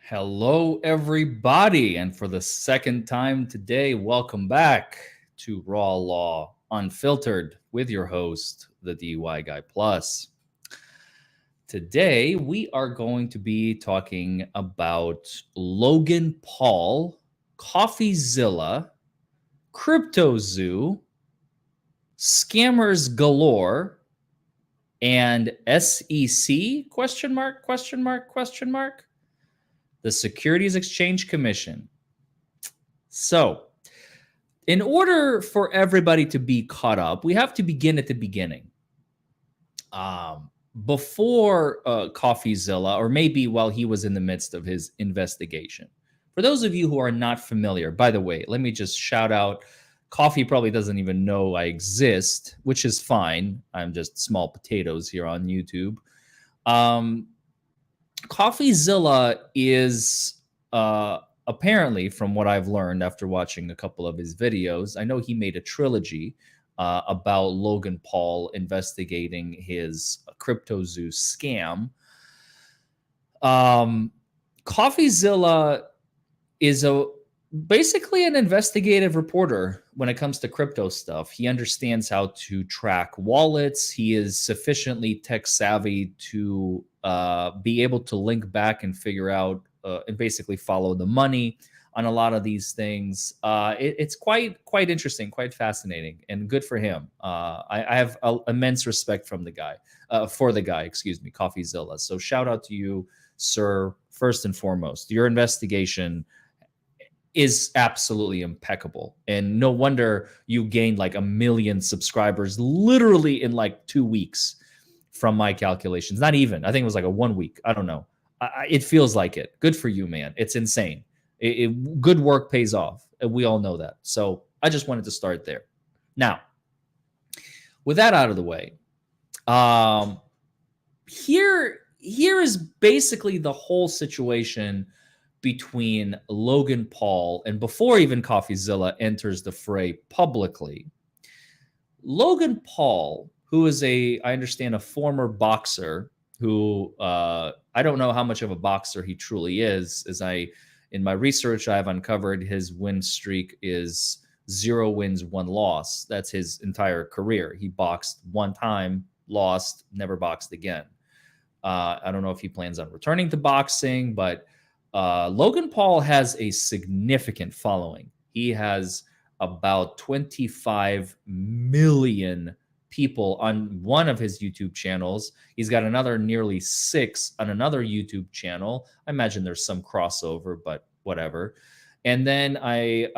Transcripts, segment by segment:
Hello, everybody. And for the second time today, welcome back to Raw Law Unfiltered with your host, the DUI Guy Plus. Today, we are going to be talking about Logan Paul, Coffeezilla, Crypto Zoo, Scammers Galore, and SEC question mark, question mark, question mark, the Securities Exchange Commission. So, in order for everybody to be caught up, we have to begin at the beginning. Before Coffeezilla, or maybe while he was in the midst of his investigation. For those of you who are not familiar, by the way, let me just shout out Coffee probably doesn't even know I exist, which is fine. I'm just small potatoes here on YouTube. Coffeezilla is apparently, from what I've learned after watching a couple of his videos, I know he made a trilogy about Logan Paul investigating his Crypto Zoo scam. Coffeezilla is basically an investigative reporter when it comes to crypto stuff. He understands how to track wallets. He is sufficiently tech savvy to be able to link back and figure out and basically follow the money on a lot of these things. It's quite interesting, quite fascinating, and good for him. I have immense respect for the guy, Coffeezilla. So shout out to you, sir. First and foremost, your investigation is absolutely impeccable, and no wonder you gained like 1 million subscribers literally in like 2 weeks from my calculations. Not even, I think it was like a 1 week. I don't know. It feels like it. Good for you, man. It's insane. Good work pays off, and we all know that. So I just wanted to start there. Now, with that out of the way, here is basically the whole situation between Logan Paul, and before even Coffeezilla enters the fray publicly. Logan Paul, who is I understand, a former boxer who, I don't know how much of a boxer he truly is, in my research, I've uncovered his win streak is 0 wins, 1 loss. That's his entire career. He boxed 1 time, lost, never boxed again. I don't know if he plans on returning to boxing, but Logan Paul has a significant following. He has about 25 million people on one of his YouTube channels. He's got another nearly 6 on another YouTube channel. I imagine there's some crossover, but whatever. And then I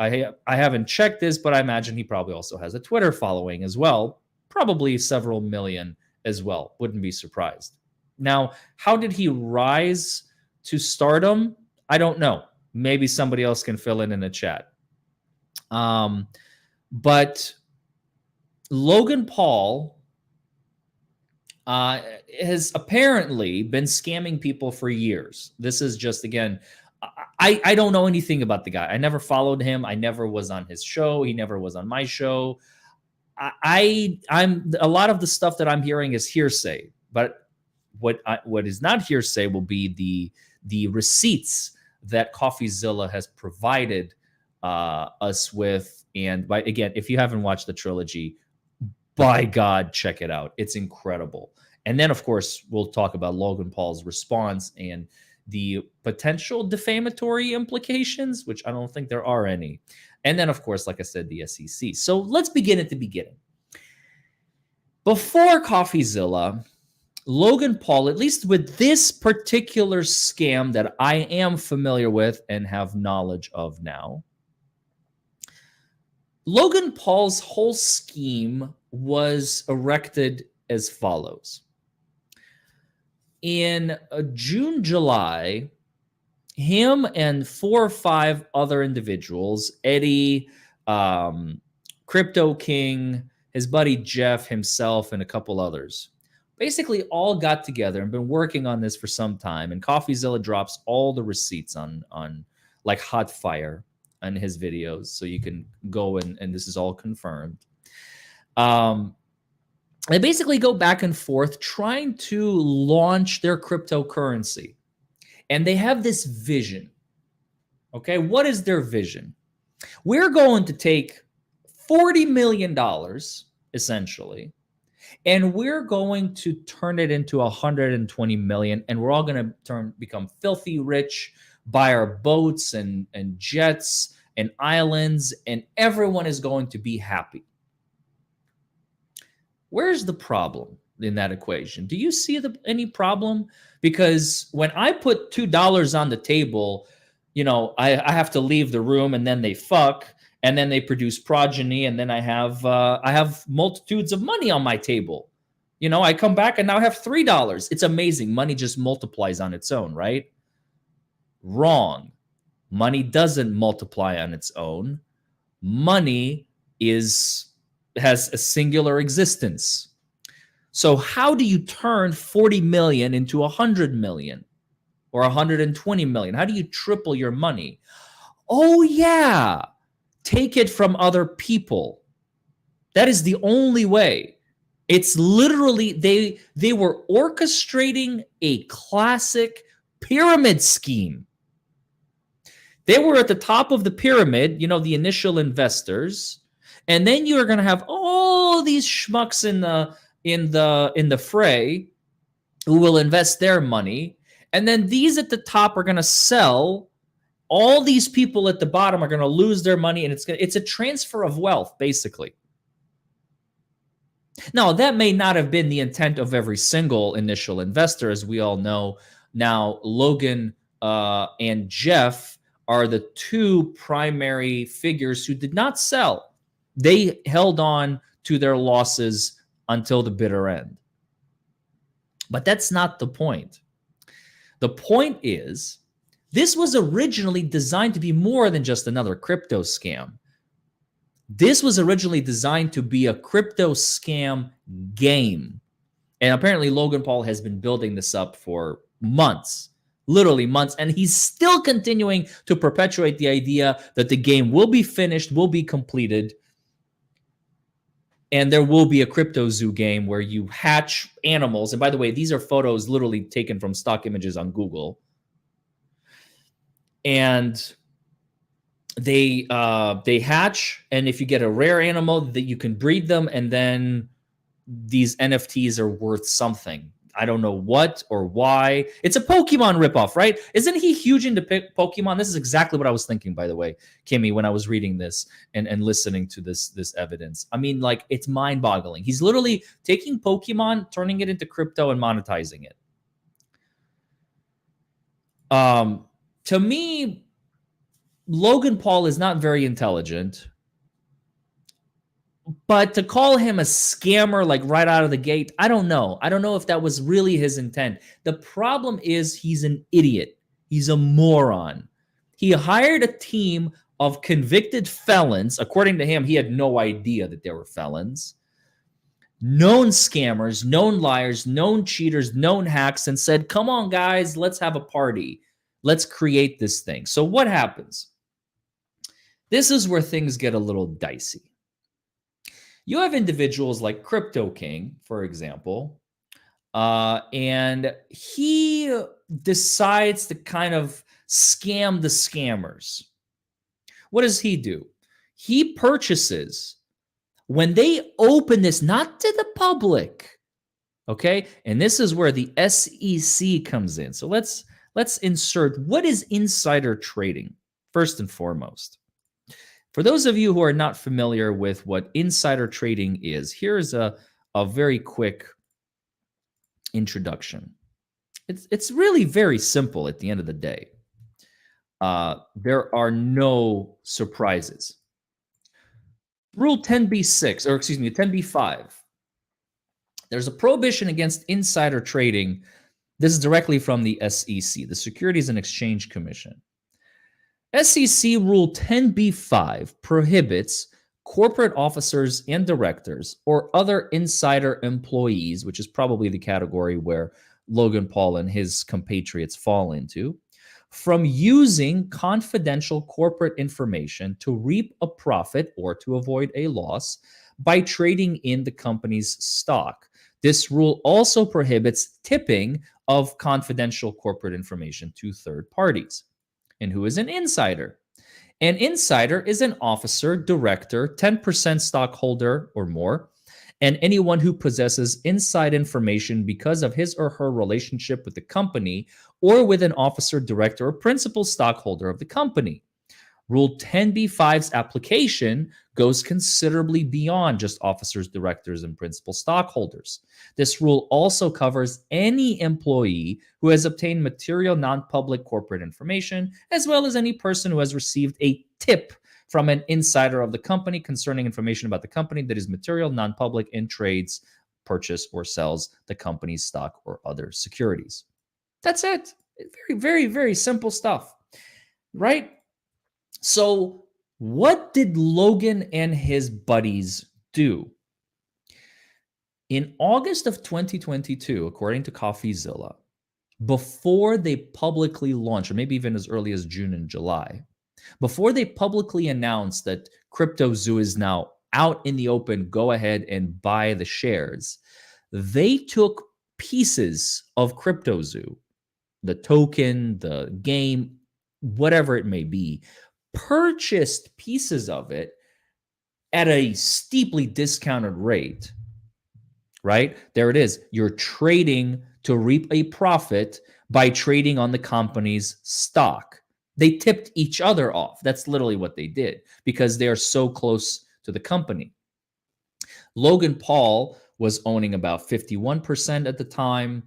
haven't checked this, but I imagine he probably also has a Twitter following as well, probably several million as well. Wouldn't be surprised. Now, how did he rise to stardom? I don't know. Maybe somebody else can fill in the chat. But Logan Paul has apparently been scamming people for years. This is just, again, I don't know anything about the guy. I never followed him. I never was on his show. He never was on my show. I'm a lot of the stuff that I'm hearing is hearsay, but what is not hearsay will be the receipts that Coffeezilla has provided us with. And again, if you haven't watched the trilogy, by God, check it out. It's incredible. And then, of course, we'll talk about Logan Paul's response and the potential defamatory implications, which I don't think there are any. And then, of course, like I said, the SEC. So let's begin at the beginning. Before Coffeezilla, Logan Paul, at least with this particular scam that I am familiar with and have knowledge of now, Logan Paul's whole scheme was erected as follows. In June, July, him and 4 or 5 other individuals, Eddie, Crypto King, his buddy Jeff, himself, and a couple others, basically all got together and been working on this for some time. And Coffeezilla drops all the receipts on like hot fire on his videos, so you can go and this is all confirmed. They basically go back and forth trying to launch their cryptocurrency. And they have this vision. Okay, what is their vision? We're going to take $40 million, essentially, and we're going to turn it into 120 million, and we're all going to become filthy rich, buy our boats and jets and islands, and everyone is going to be happy. Where's the problem in that equation? Do you see any problem? Because when I put $2 on the table, I have to leave the room, and then they fuck, and then they produce progeny, and then I have multitudes of money on my table. I come back and now I have $3. It's amazing. Money just multiplies on its own, right? Wrong. Money doesn't multiply on its own. Money has a singular existence. So how do you turn 40 million into 100 million or 120 million? How do you triple your money? Oh yeah, take it from other people. That is the only way. It's literally, they were orchestrating a classic pyramid scheme. They were at the top of the pyramid, the initial investors, and then you are going to have all these schmucks in the fray who will invest their money, and then these at the top are going to sell. All these people at the bottom are going to lose their money, and it's a transfer of wealth, basically. Now, that may not have been the intent of every single initial investor, as we all know. Now, Logan and Jeff are the two primary figures who did not sell. They held on to their losses until the bitter end. But that's not the point. The point is, this was originally designed to be more than just another crypto scam. This was originally designed to be a crypto scam game. And apparently Logan Paul has been building this up for months, literally months, and he's still continuing to perpetuate the idea that the game will be finished, will be completed, and there will be a crypto zoo game where you hatch animals. And by the way, these are photos literally taken from stock images on Google. And they hatch, and if you get a rare animal, that you can breed them, and then these NFTs are worth something. I don't know what or why. It's a Pokemon ripoff, right? Isn't he huge into Pokemon? This is exactly what I was thinking, by the way, Kimmy, when I was reading this and listening to this evidence. I mean, like, it's mind-boggling. He's literally taking Pokemon, turning it into crypto, and monetizing it. To me, Logan Paul is not very intelligent, but to call him a scammer like right out of the gate, I don't know. I don't know if that was really his intent. The problem is he's an idiot. He's a moron. He hired a team of convicted felons. According to him, he had no idea that they were felons. Known scammers, known liars, known cheaters, known hacks, and said, come on, guys, let's have a party. Let's create this thing. So what happens? This is where things get a little dicey. You have individuals like Crypto King, for example, and he decides to kind of scam the scammers. What does he do? He purchases, when they open this, not to the public, okay? And this is where the SEC comes in. So let's insert, what is insider trading, first and foremost? For those of you who are not familiar with what insider trading is, here's a very quick introduction. It's really very simple at the end of the day. There are no surprises. Rule 10b-6, or excuse me, 10b-5. There's a prohibition against insider trading. This is directly from the SEC, the Securities and Exchange Commission. SEC Rule 10b-5 prohibits corporate officers and directors or other insider employees, which is probably the category where Logan Paul and his compatriots fall into, from using confidential corporate information to reap a profit or to avoid a loss by trading in the company's stock. This rule also prohibits tipping of confidential corporate information to third parties. And who is an insider? An insider is an officer, director, 10% stockholder or more, and anyone who possesses inside information because of his or her relationship with the company or with an officer, director, or principal stockholder of the company. Rule 10b-5's application goes considerably beyond just officers, directors, and principal stockholders. This rule also covers any employee who has obtained material non-public corporate information, as well as any person who has received a tip from an insider of the company concerning information about the company that is material non-public in trades, purchase, or sells the company's stock or other securities. That's it. Very, very, very simple stuff, right? So, what did Logan and his buddies do? In August of 2022, according to Coffeezilla, before they publicly launched, or maybe even as early as June and July, before they publicly announced that CryptoZoo is now out in the open, go ahead and buy the shares, they took pieces of CryptoZoo, the token, the game, whatever it may be, purchased pieces of it at a steeply discounted rate, right? There it is. You're trading to reap a profit by trading on the company's stock. They tipped each other off. That's literally what they did because they are so close to the company. Logan Paul was owning about 51% at the time.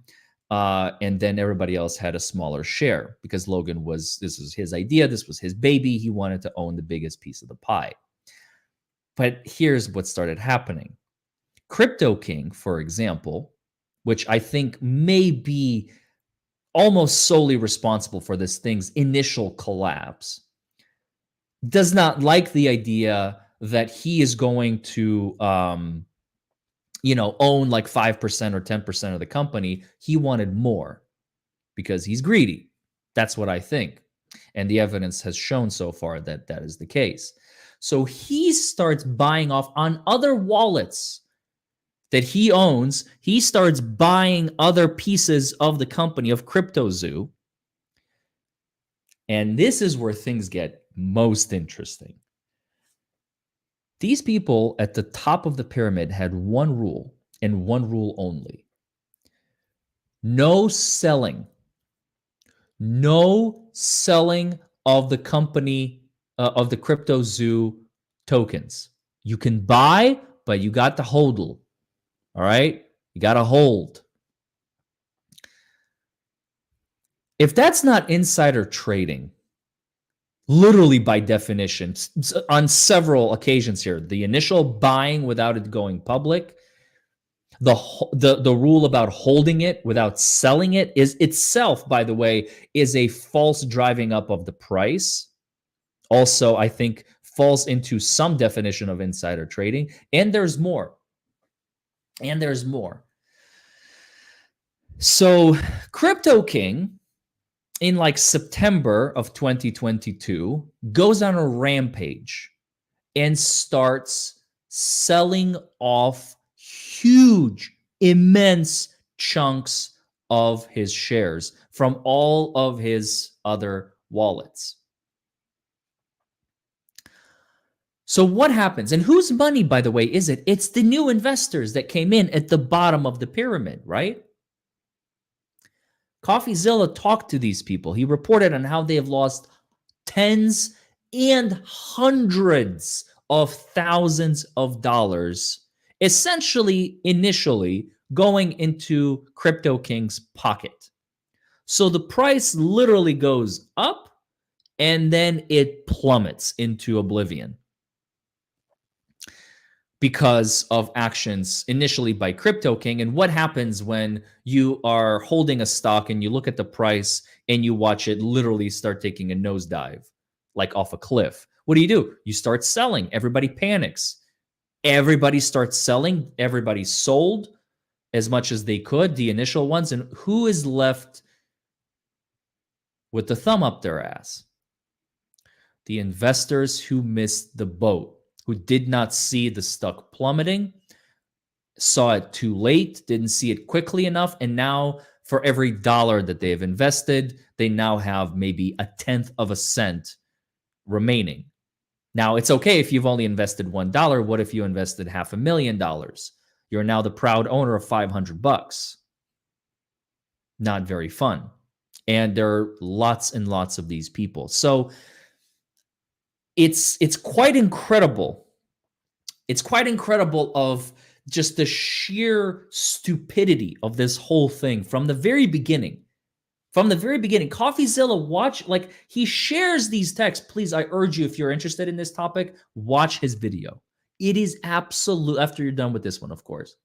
And then everybody else had a smaller share because Logan this was his idea. This was his baby. He wanted to own the biggest piece of the pie. But here's what started happening. Crypto King, for example, which I think may be almost solely responsible for this thing's initial collapse, does not like the idea that he is going to own like 5% or 10% of the company. He wanted more because he's greedy. That's what I think. And the evidence has shown so far that that is the case. So he starts buying off on other wallets that he owns. He starts buying other pieces of the company of CryptoZoo. And this is where things get most interesting. These people at the top of the pyramid had one rule and one rule only. No selling. No selling of the company, of the CryptoZoo tokens. You can buy, but you got to hodl. All right? You got to hold. If that's not insider trading, literally by definition, on several occasions here, the initial buying without it going public, the rule about holding it without selling it is itself, by the way, is a false driving up of the price. Also, I think falls into some definition of insider trading. And there's more. And there's more. So Crypto King, in like September of 2022, goes on a rampage and starts selling off huge, immense chunks of his shares from all of his other wallets. So what happens? And whose money, by the way, is it? It's the new investors that came in at the bottom of the pyramid, right? Coffeezilla talked to these people. He reported on how they have lost tens and hundreds of thousands of dollars, essentially initially going into Crypto King's pocket. So the price literally goes up and then it plummets into oblivion because of actions initially by Crypto King. And what happens when you are holding a stock and you look at the price and you watch it literally start taking a nosedive, like off a cliff? What do? You start selling. Everybody panics. Everybody starts selling. Everybody sold as much as they could, the initial ones. And who is left with the thumb up their ass? The investors who missed the boat, who did not see the stock plummeting, saw it too late, didn't see it quickly enough, and now for every dollar that they have invested, they now have maybe a tenth of a cent remaining. Now, it's okay if you've only invested $1. What if you invested $500,000? You're now the proud owner of $500. Not very fun. And there are lots and lots of these people. So it's quite incredible. It's quite incredible of just the sheer stupidity of this whole thing from the very beginning. From the very beginning, Coffeezilla, watch, like, he shares these texts. Please, I urge you, if you're interested in this topic, watch his video. It is absolute, after you're done with this one, of course.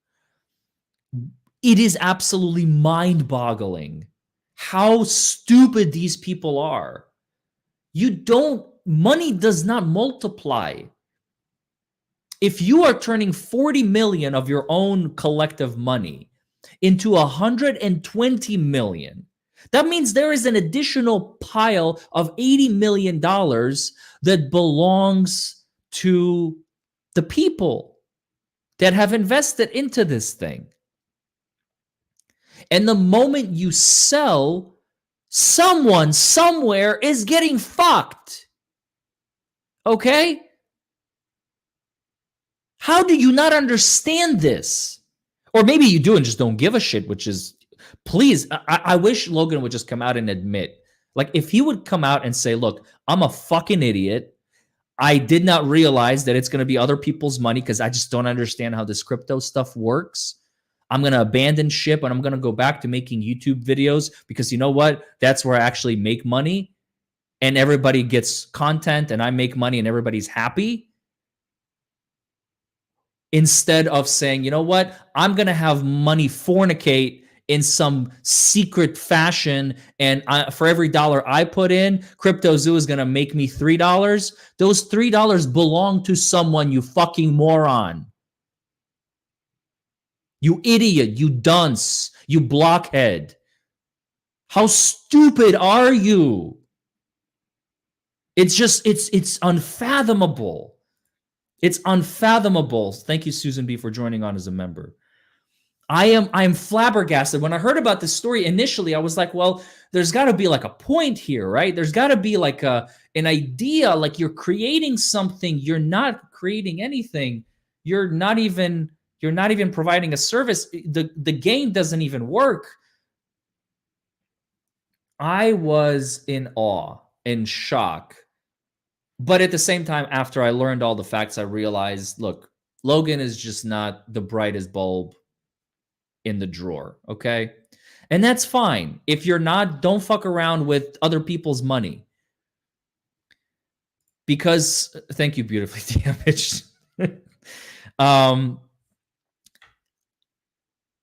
It is absolutely mind-boggling how stupid these people are. Money does not multiply. If you are turning 40 million of your own collective money into 120 million, that means there is an additional pile of $80 million that belongs to the people that have invested into this thing. And the moment you sell, someone somewhere is getting fucked. Okay? How do you not understand this? Or maybe you do and just don't give a shit, which is, please, I wish Logan would just come out and admit. Like, if he would come out and say, look, I'm a fucking idiot. I did not realize that it's going to be other people's money because I just don't understand how this crypto stuff works. I'm going to abandon ship and I'm going to go back to making YouTube videos because you know what? That's where I actually make money and everybody gets content and I make money and everybody's happy. Instead of saying, you know what? I'm going to have money fornicate in some secret fashion. And for every dollar I put in, CryptoZoo is going to make me $3. Those $3 belong to someone, you fucking moron. You idiot, you dunce, you blockhead. How stupid are you? It's just, it's unfathomable. It's unfathomable. Thank you, Susan B, for joining on as a member. I'm flabbergasted. When I heard about this story initially, I was like, well, there's got to be like a point here, right? There's got to be like an idea, like you're creating something. You're not creating anything. You're not even providing a service. The game doesn't even work. I was in awe, in shock. But at the same time, after I learned all the facts, I realized, look, Logan is just not the brightest bulb in the drawer, okay? And that's fine. If you're not, don't fuck around with other people's money. Because, thank you, beautifully damaged.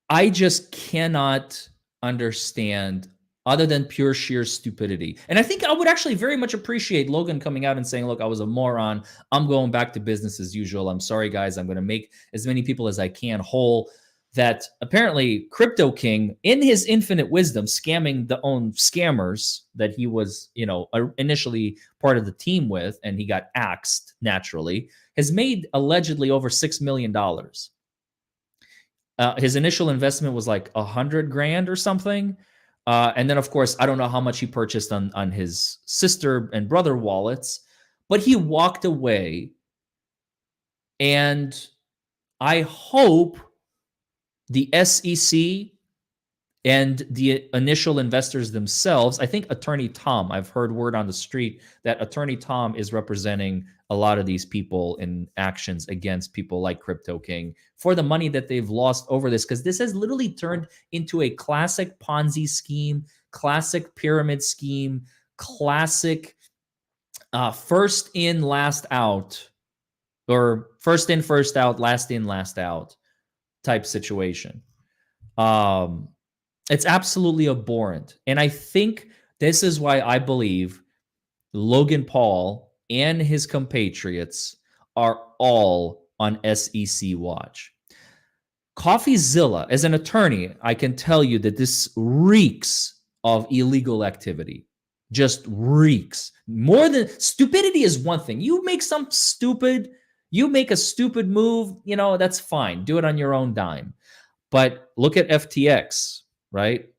I just cannot understand, other than pure sheer stupidity. And I think I would actually very much appreciate Logan coming out and saying, look, I was a moron. I'm going back to business as usual. I'm sorry, guys. I'm going to make as many people as I can whole. That apparently Crypto King, in his infinite wisdom, scamming the own scammers that he was, initially part of the team with, and he got axed naturally, has made allegedly over $6 million. His initial investment was like $100,000 or something. And then, of course, I don't know how much he purchased on his sister and brother wallets, but he walked away. And I hope the SEC and the initial investors themselves, I think Attorney Tom, I've heard word on the street that Attorney Tom is representing a lot of these people in actions against people like Crypto King for the money that they've lost over this, because this has literally turned into a classic Ponzi scheme, classic pyramid scheme, classic first in, last out, or first in, first out, last in, last out type situation. It's absolutely abhorrent. And I think this is why I believe Logan Paul and his compatriots are all on SEC watch. Coffeezilla, as an attorney, I can tell you that this reeks of illegal activity. Just reeks. More than stupidity is one thing. You make some stupid, You make a stupid move, that's fine. Do it on your own dime. But look at FTX, right?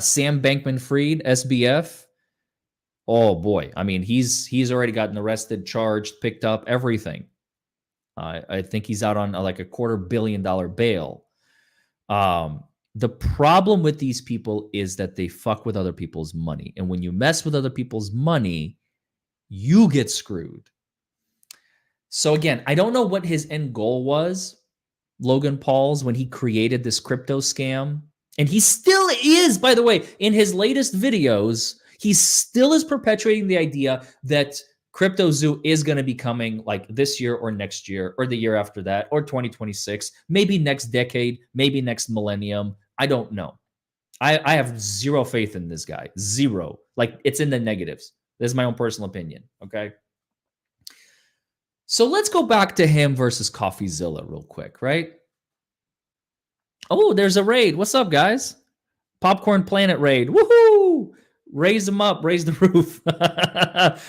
Sam Bankman-Fried, SBF. Oh boy, I mean, he's already gotten arrested, charged, picked up, everything. I think he's out on like a $250 million bail. The problem with these people is that they fuck with other people's money. And when you mess with other people's money, you get screwed. So again, I don't know what his end goal was, Logan Paul's, when he created this crypto scam. And he still is, by the way, in his latest videos, he still is perpetuating the idea that Crypto Zoo is going to be coming like this year or next year or the year after that or 2026, maybe next decade, maybe next millennium. I don't know. I have zero faith in this guy. Zero. Like, it's in the negatives. This is my own personal opinion. Okay. So let's go back to him versus Coffeezilla real quick, right? Oh, there's a raid. What's up, guys? Popcorn Planet raid. Woohoo! Raise them up. Raise the roof.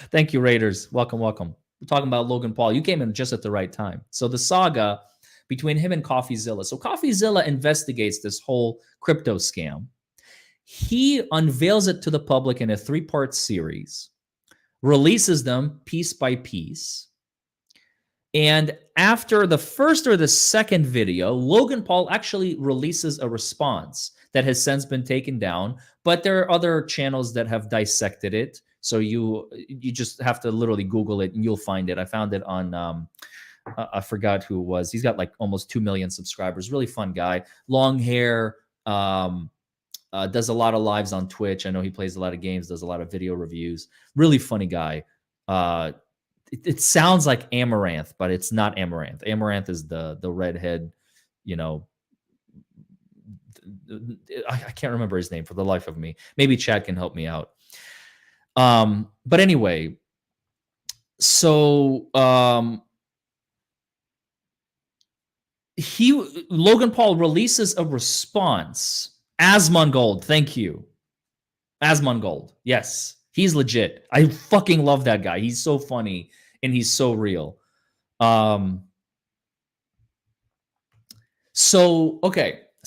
Thank you, Raiders. Welcome, welcome. We're talking about Logan Paul. You came in just at the right time. So the saga between him and Coffeezilla. So Coffeezilla investigates this whole crypto scam. He unveils it to the public in a 3-part series, releases them piece by piece. And after the first or the second video, Logan Paul actually releases a response that has since been taken down, but there are other channels that have dissected it. So you just have to literally Google it and you'll find it. I found it on, I forgot who it was. He's got like almost 2 million subscribers. Really fun guy. Long hair, does a lot of lives on Twitch. I know he plays a lot of games, does a lot of video reviews. Really funny guy. It sounds like Amaranth, but it's not Amaranth. Amaranth is the redhead, I can't remember his name for the life of me. Maybe Chad can help me out. But anyway, so Logan Paul releases a response. Asmongold, thank you. Asmongold, yes. He's legit. I fucking love that guy. He's so funny and he's so real. So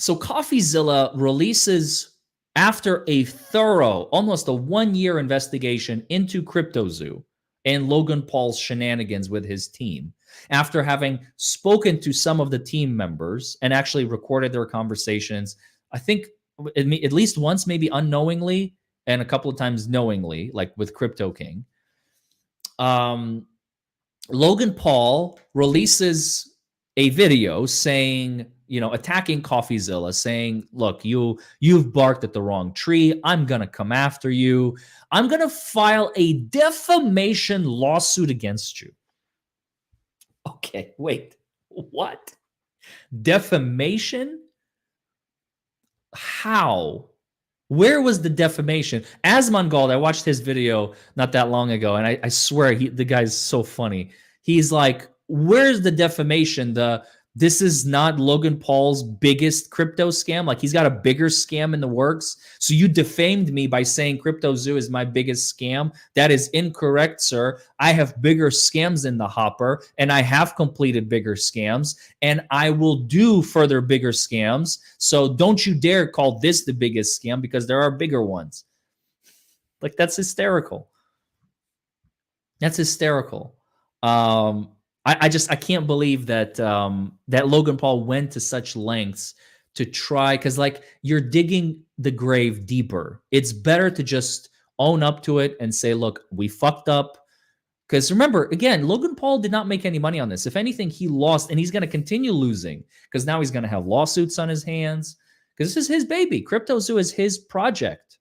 Coffeezilla releases, after a thorough, almost a 1-year investigation into Crypto Zoo and Logan Paul's shenanigans with his team, after having spoken to some of the team members and actually recorded their conversations, I think at least once, maybe unknowingly, and a couple of times knowingly, like with Crypto King. Logan Paul releases a video saying, attacking Coffeezilla, saying, look, you've barked at the wrong tree. I'm going to come after you. I'm going to file a defamation lawsuit against you. Okay, wait, what? Defamation? How? Where was the defamation? Asmongold, I watched his video not that long ago, and I swear the guy's so funny. He's like, where's the defamation? This is not Logan Paul's biggest crypto scam. Like, he's got a bigger scam in the works. So you defamed me by saying Crypto Zoo is my biggest scam. That is incorrect, sir. I have bigger scams in the hopper, and I have completed bigger scams, and I will do further bigger scams. So don't you dare call this the biggest scam, because there are bigger ones. Like, that's hysterical. That's hysterical. I can't believe that that Logan Paul went to such lengths to try, because like, you're digging the grave deeper. It's better to just own up to it and say, look, we fucked up. Because remember, again, Logan Paul did not make any money on this. If anything, he lost, and he's going to continue losing, because now he's going to have lawsuits on his hands, because this is his baby. Crypto Zoo is his project.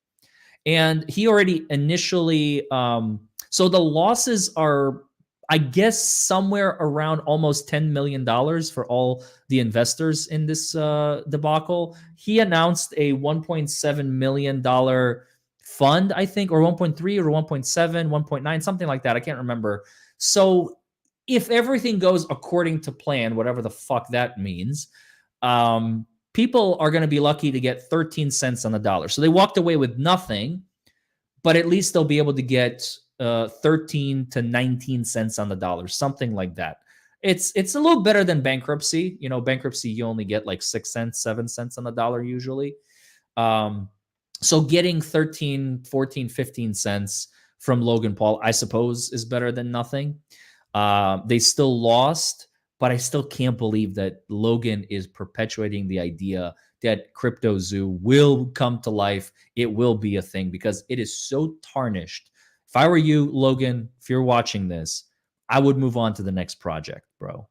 And he already initially, so the losses are, I guess, somewhere around almost $10 million for all the investors in this debacle. He announced a $1.7 million fund, I think, or 1.3 or 1.7, 1.9, something like that. I can't remember. So if everything goes according to plan, whatever the fuck that means, people are going to be lucky to get 13 cents on the dollar. So they walked away with nothing, but at least they'll be able to get 13 to 19 cents on the dollar, something like that. It's a little better than bankruptcy. Bankruptcy, you only get like 6 cents, 7 cents on the dollar usually. Um, so getting 13, 14, 15 cents from Logan Paul, I suppose, is better than nothing. They still lost, but I still can't believe that Logan is perpetuating the idea that Crypto Zoo will come to life. It will be a thing because it is so tarnished. If I were you, Logan, if you're watching this, I would move on to the next project, bro.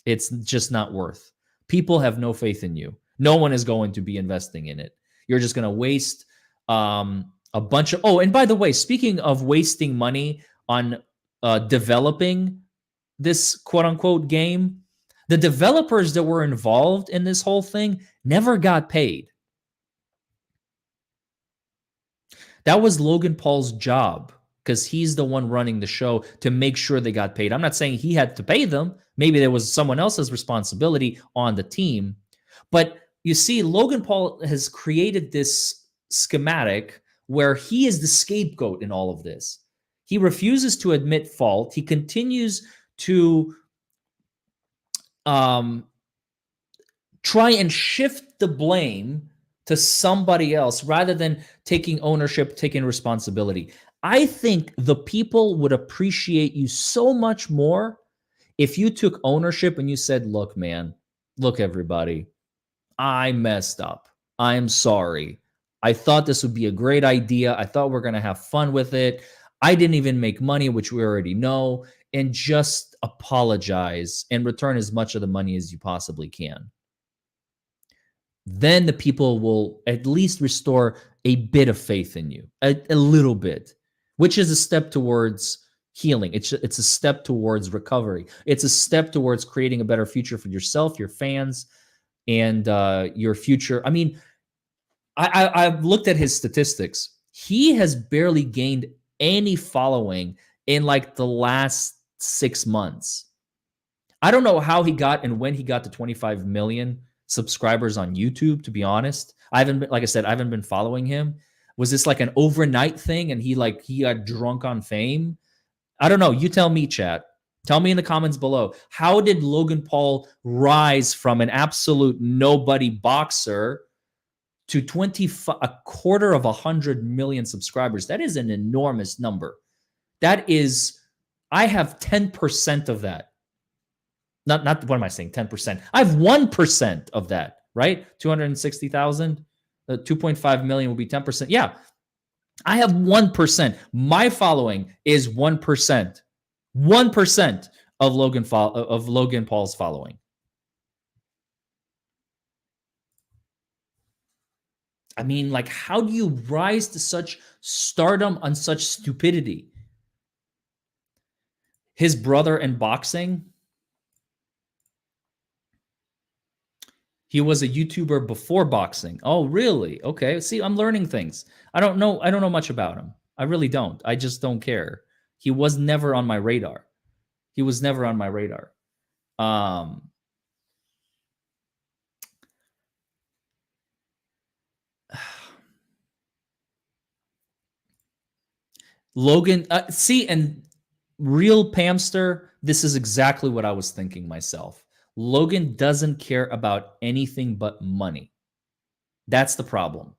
It's just not worth. People have no faith in you. No one is going to be investing in it. You're just going to waste a bunch of. Oh, and by the way, speaking of wasting money on developing this quote unquote game, the developers that were involved in this whole thing never got paid. That was Logan Paul's job because he's the one running the show to make sure they got paid. I'm not saying he had to pay them. Maybe there was someone else's responsibility on the team. But you see, Logan Paul has created this schematic where he is the scapegoat in all of this. He refuses to admit fault. He continues to um, try and shift the blame to somebody else rather than taking ownership, taking responsibility. I think the people would appreciate you so much more if you took ownership and you said, look, man, look, everybody, I messed up. I'm sorry. I thought this would be a great idea. I thought we're going to have fun with it. I didn't even make money, which we already know, and just apologize and return as much of the money as you possibly can. Then the people will at least restore a bit of faith in you, a little bit, which is a step towards healing. It's a step towards recovery. It's a step towards creating a better future for yourself, your fans, and your future. I mean, I've looked at his statistics. He has barely gained any following in like the last 6 months. I don't know how he got and when he got to 25 million subscribers on YouTube, to be honest. I haven't been, like I said, I haven't been following him. Was this like an overnight thing and he got drunk on fame? I don't know. You tell me, chat. Tell me in the comments below. How did Logan Paul rise from an absolute nobody boxer to a quarter of 100 million subscribers? That is an enormous number. That is, I have 10% of that. Not what am I saying? 10%. I have 1% of that, right? 260,000. 2.5 million will be 10%. Yeah. I have 1%. My following is 1%. 1% of Logan Paul's following. I mean, like, how do you rise to such stardom on such stupidity? His brother in boxing, he was a YouTuber before boxing. Oh, really? Okay. See, I'm learning things. I don't know much about him. I really don't. I just don't care. He was never on my radar. He was never on my radar. Logan, see, and real Pamster, this is exactly what I was thinking myself. Logan doesn't care about anything but money. That's the problem.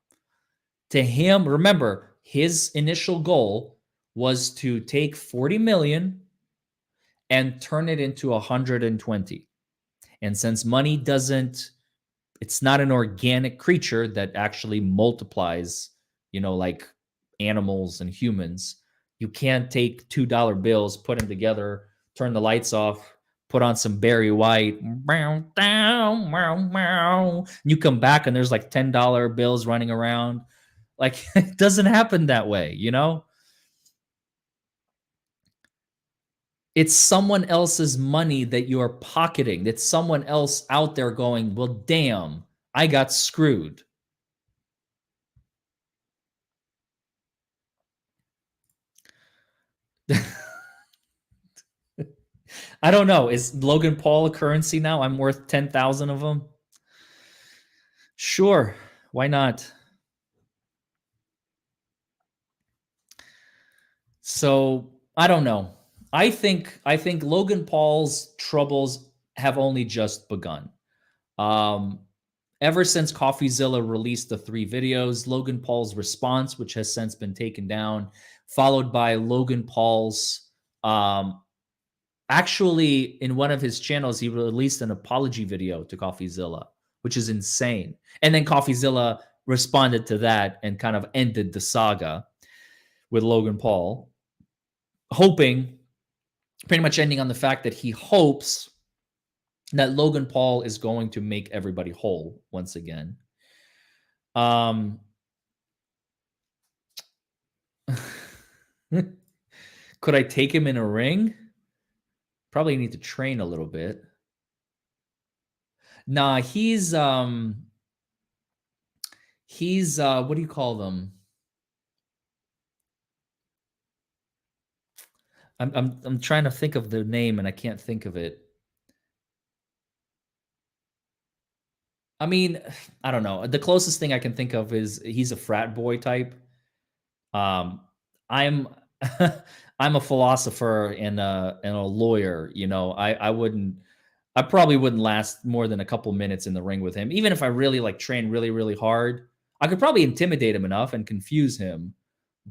To him, remember, his initial goal was to take 40 million and turn it into 120. And since money it's not an organic creature that actually multiplies, like animals and humans. You can't take $2 bills, put them together, turn the lights off, put on some Barry White, and you come back and there's like $10 bills running around. Like, it doesn't happen that way, It's someone else's money that you're pocketing. It's someone else out there going, well, damn, I got screwed. I don't know. Is Logan Paul a currency now? I'm worth 10,000 of them. Sure. Why not? So I don't know. I think Logan Paul's troubles have only just begun. Um, Ever since Coffeezilla released the 3 videos, Logan Paul's response, which has since been taken down, followed by Logan Paul's actually in one of his channels, he released an apology video to Coffeezilla, which is insane. And then Coffeezilla responded to that and kind of ended the saga with Logan Paul, hoping, pretty much ending on the fact that he hopes that Logan Paul is going to make everybody whole once again. Um, could I take him in a ring? Probably need to train a little bit. Nah, he's what do you call them? I'm trying to think of the name and I can't think of it. I mean, I don't know. The closest thing I can think of is he's a frat boy type. Um, I'm I'm a philosopher and a lawyer. You know, I probably wouldn't last more than a couple minutes in the ring with him. Even if I really like train really, really hard, I could probably intimidate him enough and confuse him.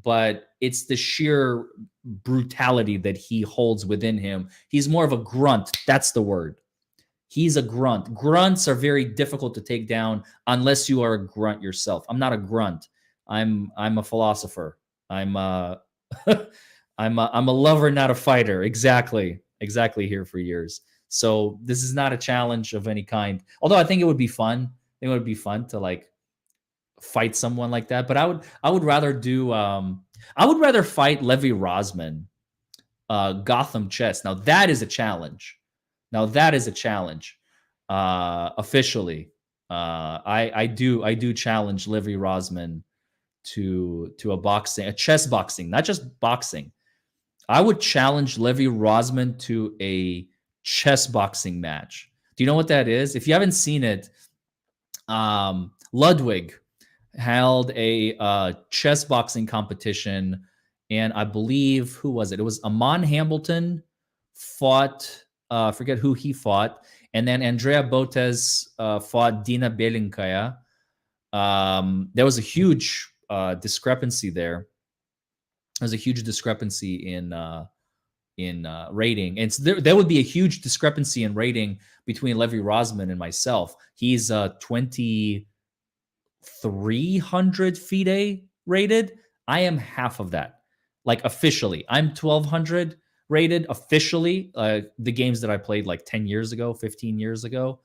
But it's the sheer brutality that he holds within him. He's more of a grunt. That's the word. He's a grunt. Grunts are very difficult to take down unless you are a grunt yourself. I'm not a grunt. I'm a philosopher. I'm I'm a lover, not a fighter. Exactly here for years. So this is not a challenge of any kind. Although I think it would be fun. I think it would be fun to like fight someone like that. But I would rather do I would rather fight Levi Rosman, Gotham Chess. Now that is a challenge. Now that is a challenge. Officially, I do challenge Levi Rosman to a chess boxing, not just boxing. I would challenge Levi Rosman to a chess boxing match. Do you know what that is? If you haven't seen it, Ludwig held a chess boxing competition, and I believe who was it? It was Amon Hamilton fought. I forget who he fought, and then Andrea Botes fought Dina Belinkaya. There was a huge discrepancy there. There's a huge discrepancy in rating, and so there would be a huge discrepancy in rating between Levi Rosman and myself. He's 2,300 FIDE rated. I am half of that. Like officially, I'm 1,200 rated officially. The games that I played like 10 years ago, 15 years ago.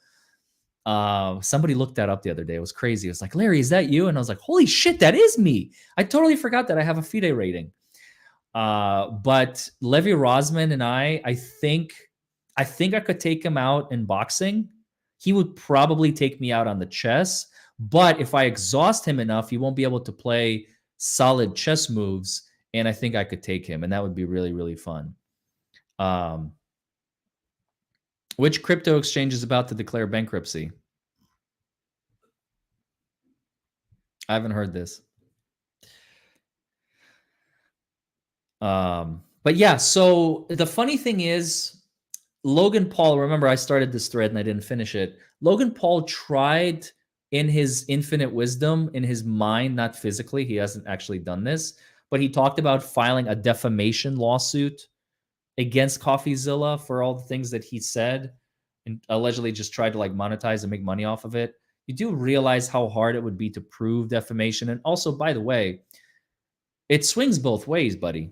Somebody looked that up the other day. It was crazy. It was like, Larry, is that you? And I was like, holy shit, that is me. I totally forgot that I have a FIDE rating. But Levi Rosman and I think I could take him out in boxing. He would probably take me out on the chess. But if I exhaust him enough, he won't be able to play solid chess moves. And I think I could take him. And that would be really, really fun. Which crypto exchange is about to declare bankruptcy? I haven't heard this. But yeah, so the funny thing is, Logan Paul, remember I started this thread and I didn't finish it. Logan Paul tried in his infinite wisdom, in his mind, not physically, he hasn't actually done this, but he talked about filing a defamation lawsuit against Coffeezilla for all the things that he said and allegedly just tried to like monetize and make money off of it. You do realize how hard it would be to prove defamation. And also, by the way, it swings both ways, buddy.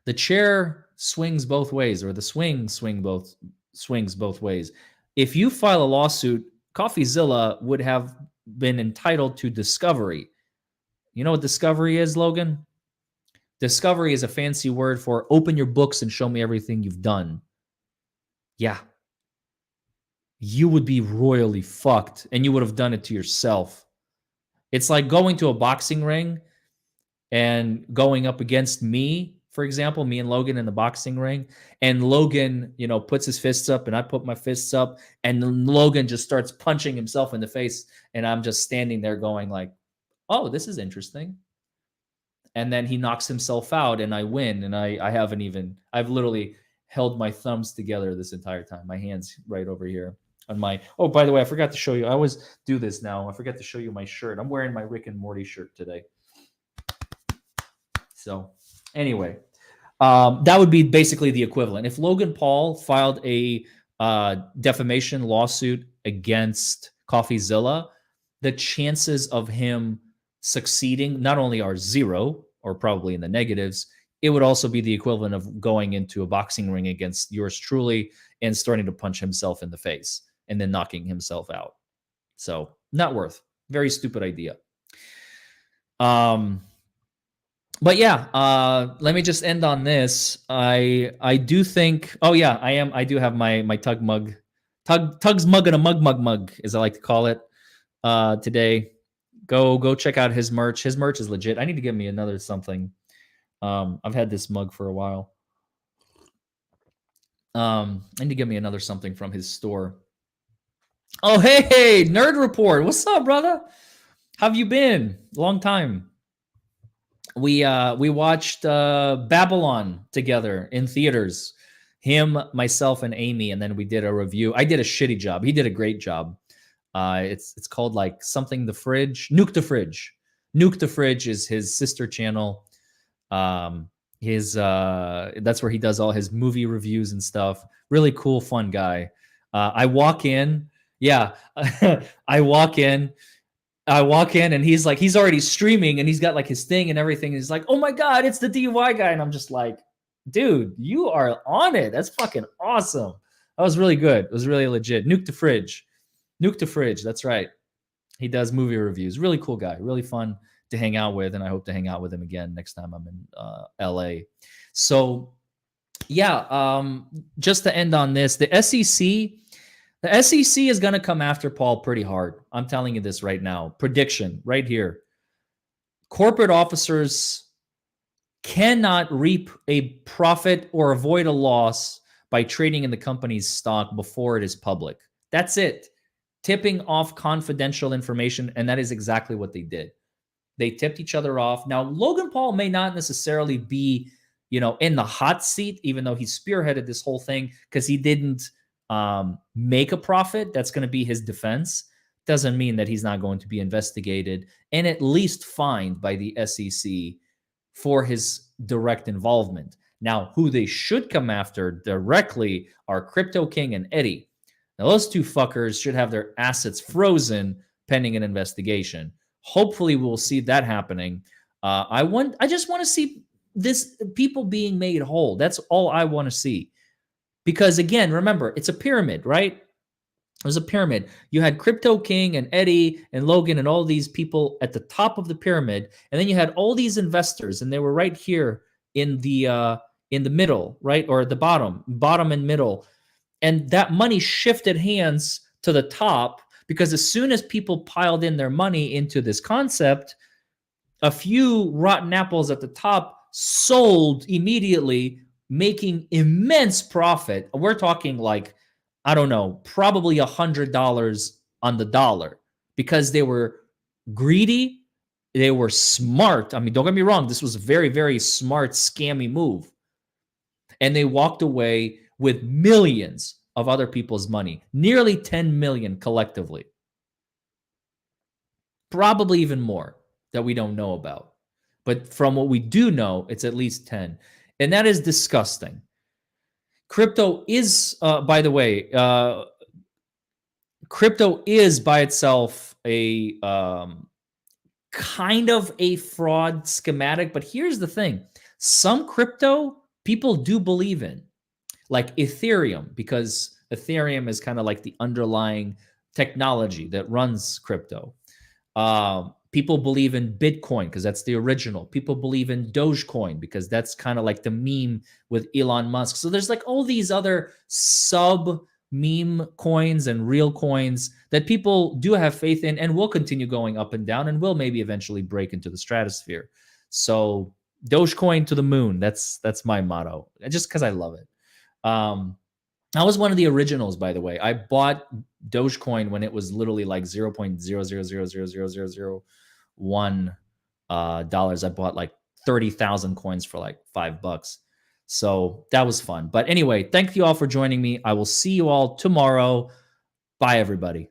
The chair swings both ways, or the swings both ways. If you file a lawsuit, Coffeezilla would have been entitled to discovery. You know what discovery is, Logan? Discovery is a fancy word for open your books and show me everything you've done. Yeah. You would be royally fucked, and you would have done it to yourself. It's like going to a boxing ring and going up against me, for example, me and Logan in the boxing ring, and Logan, puts his fists up and I put my fists up, and Logan just starts punching himself in the face, and I'm just standing there going like, oh, this is interesting. and then he knocks himself out, and I win, and I've literally held my thumbs together this entire time. My hands right over here on my. Oh, by the way, I forgot to show you. I always do this now. I forgot to show you my shirt. I'm wearing my Rick and Morty shirt today. So, anyway, that would be basically the equivalent. If Logan Paul filed a defamation lawsuit against Coffeezilla, the chances of him succeeding not only are zero, or probably in the negatives, it would also be the equivalent of going into a boxing ring against yours truly and starting to punch himself in the face and then knocking himself out. So, not worth. Very stupid idea. But yeah, let me just end on this. I do think. Oh yeah, I do have my Tug mug, Tug's mug and a mug, as I like to call it. Today, go check out his merch. His merch is legit. I need to get me another something. I've had this mug for a while. I need to get me another something from his store. Oh hey, Nerd Report. What's up, brother? How have you been? Long time. We watched Babylon together in theaters. Him, myself, and Amy, and then we did a review. I did a shitty job. He did a great job. It's called like something the Fridge, Nuke the Fridge. Nuke the Fridge is his sister channel. That's where he does all his movie reviews and stuff. Really cool, fun guy. I walk in, yeah, I walk in and he's like, he's already streaming and he's got like his thing and everything. And he's like, oh my God, it's the DUI guy. And I'm just like, dude, you are on it. That's fucking awesome. That was really good. It was really legit. Nuke the Fridge. Nuke the Fridge. That's right. He does movie reviews. Really cool guy. Really fun to hang out with. And I hope to hang out with him again next time I'm in LA. So yeah, just to end on this, the SEC is going to come after Paul pretty hard. I'm telling you this right now. Prediction right here. Corporate officers cannot reap a profit or avoid a loss by trading in the company's stock before it is public. That's it. Tipping off confidential information, and that is exactly what they did. They tipped each other off. Now, Logan Paul may not necessarily be, in the hot seat, even though he spearheaded this whole thing because he didn't make a profit. That's going to be his defense. Doesn't mean that he's not going to be investigated and at least fined by the SEC for his direct involvement. Now, who they should come after directly are Crypto King and Eddie. Now, those two fuckers should have their assets frozen pending an investigation. Hopefully, we'll see that happening. I just want to see this people being made whole. That's all I want to see. Because again, remember, it's a pyramid, right? It was a pyramid. You had Crypto King and Eddie and Logan and all these people at the top of the pyramid, and then you had all these investors, and they were right here in the middle, right, or at the bottom and middle, and that money shifted hands to the top because as soon as people piled in their money into this concept, a few rotten apples at the top sold immediately, making immense profit. We're talking like, I don't know, probably $100 on the dollar because they were greedy. They were smart. I mean, don't get me wrong. This was a very, very smart, scammy move. And they walked away with millions of other people's money, nearly 10 million collectively. Probably even more that we don't know about. But from what we do know, it's at least 10. And that is disgusting. Crypto is, by the way, crypto is by itself a kind of a fraud schematic. But here's the thing. Some crypto people do believe in, like Ethereum, because Ethereum is kind of like the underlying technology that runs crypto. People believe in Bitcoin because that's the original. People believe in Dogecoin because that's kind of like the meme with Elon Musk. So there's like all these other sub meme coins and real coins that people do have faith in and will continue going up and down and will maybe eventually break into the stratosphere. So Dogecoin to the moon. That's my motto, just because I love it. I was one of the originals, by the way. I bought Dogecoin when it was literally like 0.0000001 dollars. I bought like 30,000 coins for like $5. So that was fun. But anyway, thank you all for joining me. I will see you all tomorrow. Bye, everybody.